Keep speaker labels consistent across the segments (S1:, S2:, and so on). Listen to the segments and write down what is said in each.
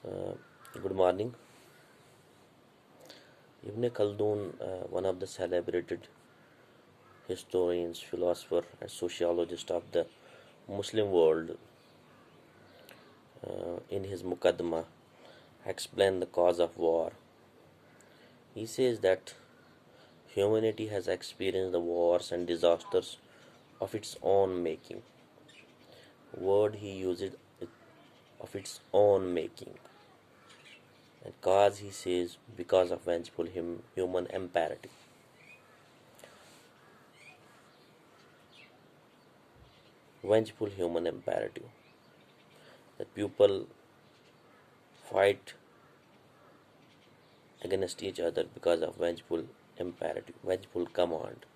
S1: Uh, Good morning. Ibn Khaldun, one of the celebrated historians, philosopher, and sociologist of the Muslim world, in his Muqaddimah, explained the cause of war. He says that humanity has experienced the wars and disasters of its own making. Word he uses of its own making. And cause he says because of vengeful human imperative. Vengeful human imperative. That people fight against each other because of vengeful imperative, vengeful command,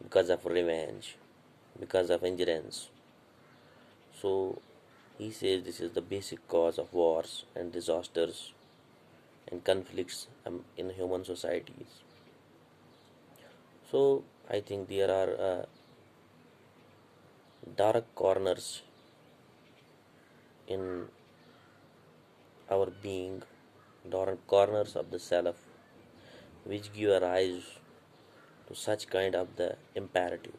S1: because of revenge, because of endurance. So he says this is the basic cause of wars and disasters and conflicts in human societies. So I think there are dark corners in our being, dark corners of the self, which give rise to such kind of the imperative.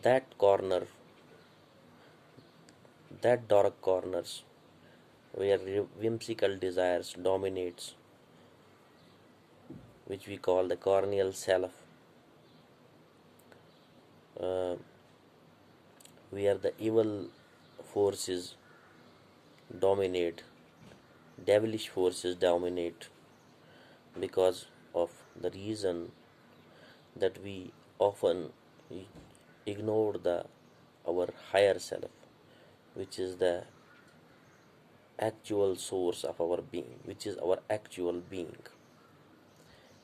S1: That corner, that dark corners where whimsical desires dominates, which we call the corneal self, uh, where the evil forces dominate, devilish forces dominate, because of the reason that we often ignore the our higher self, which is the actual source of our being, which is our actual being,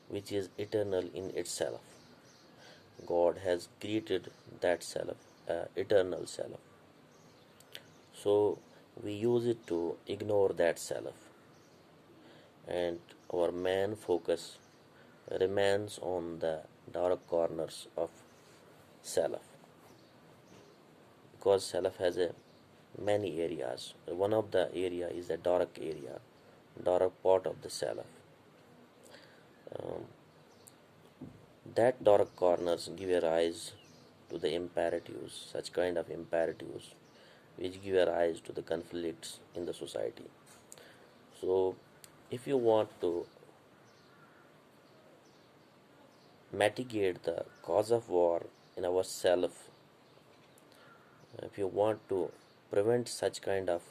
S1: which is eternal in itself. God has created that self, eternal self. So we use it to ignore that self, and our main focus remains on the dark corners of self, because self has a many areas. One of the area is the dark area, dark part of the self. Um, that dark corners give a rise to the imperatives, such kind of imperatives, which give a rise to the conflicts in the society. So, if you want to mitigate the cause of war in ourself, if you want to prevent such kind of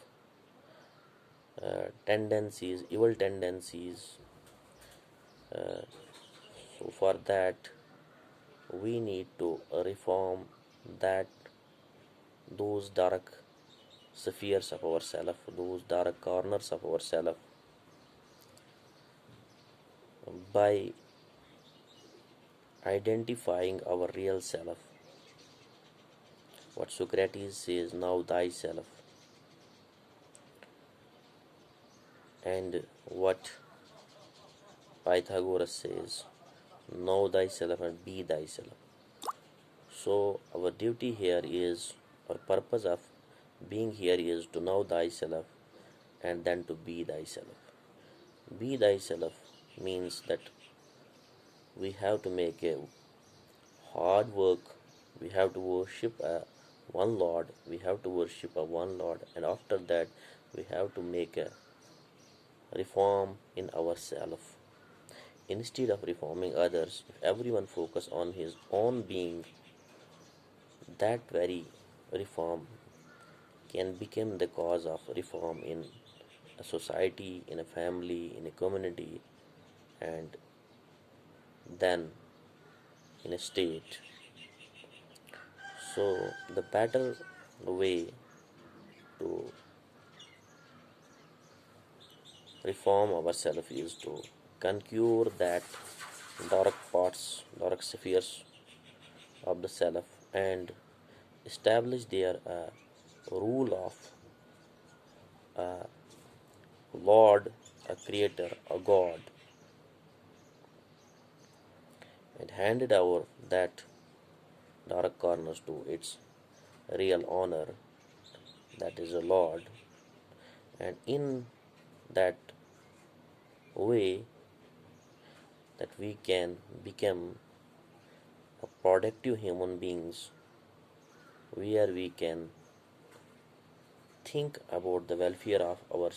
S1: tendencies, evil tendencies, uh, so for that we need to reform that those dark spheres of ourself, those dark corners of ourself, by identifying our real self. What Socrates says, now thyself, and what Pythagoras says, know thyself and be thyself. So, our duty here is, or purpose of being here is to know thyself and then to be thyself. Be thyself means that we have to make a hard work, we have to worship one Lord, we have to worship a one Lord, and after that, we have to make a reform in ourselves. Instead of reforming others, if everyone focus on his own being, that very reform can become the cause of reform in a society, in a family, in a community, and then in a state. So, the better way to reform ourselves is to conquer that dark parts, dark spheres of the self, and establish their rule of a Lord, a Creator, a God, and handed over that dark corners to its real owner, that is the Lord, and in that way that we can become a productive human beings where we can think about the welfare of our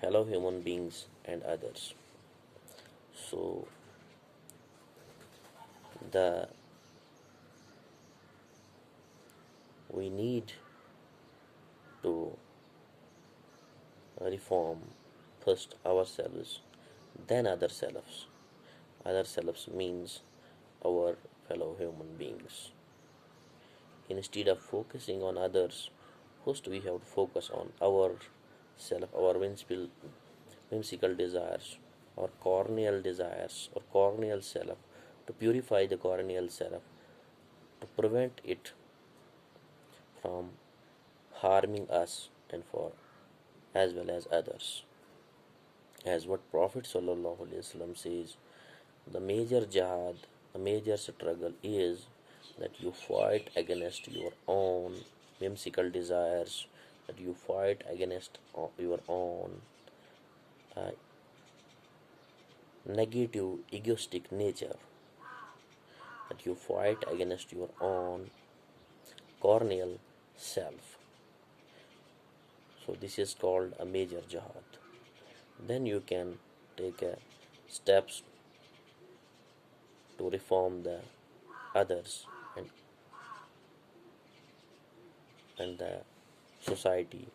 S1: fellow human beings and others. So the we need to reform first ourselves, then other selves. Other selves means our fellow human beings. Instead of focusing on others, first we have to focus on our self, our whimsical desires, or corneal desires, or corneal self, to purify the corneal self, to prevent it from harming us and for as well as others. As what Prophet ﷺ says, the major jihad, the major struggle is that you fight against your own whimsical desires, that you fight against your own uh, negative, egoistic nature, that you fight against your own corneal self. So, this is called a major jihad. Then you can take steps to reform the others and the society,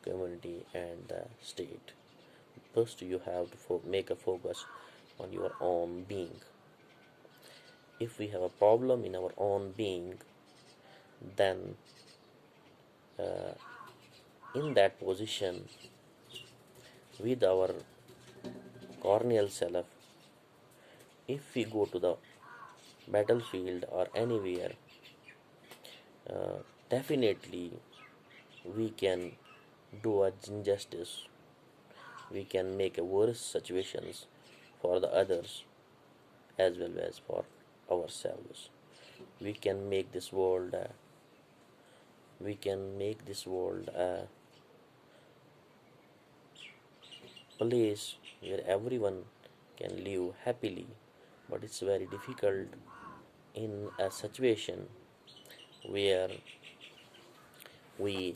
S1: community, and the state. First, you have to make a focus on your own being. If we have a problem in our own being, then in that position, with our corneal self, if we go to the battlefield or anywhere, definitely we can do a injustice. We can make a worse situations for the others as well as for ourselves. We can make this world. We can make this world a place where everyone can live happily, but it's very difficult in a situation where we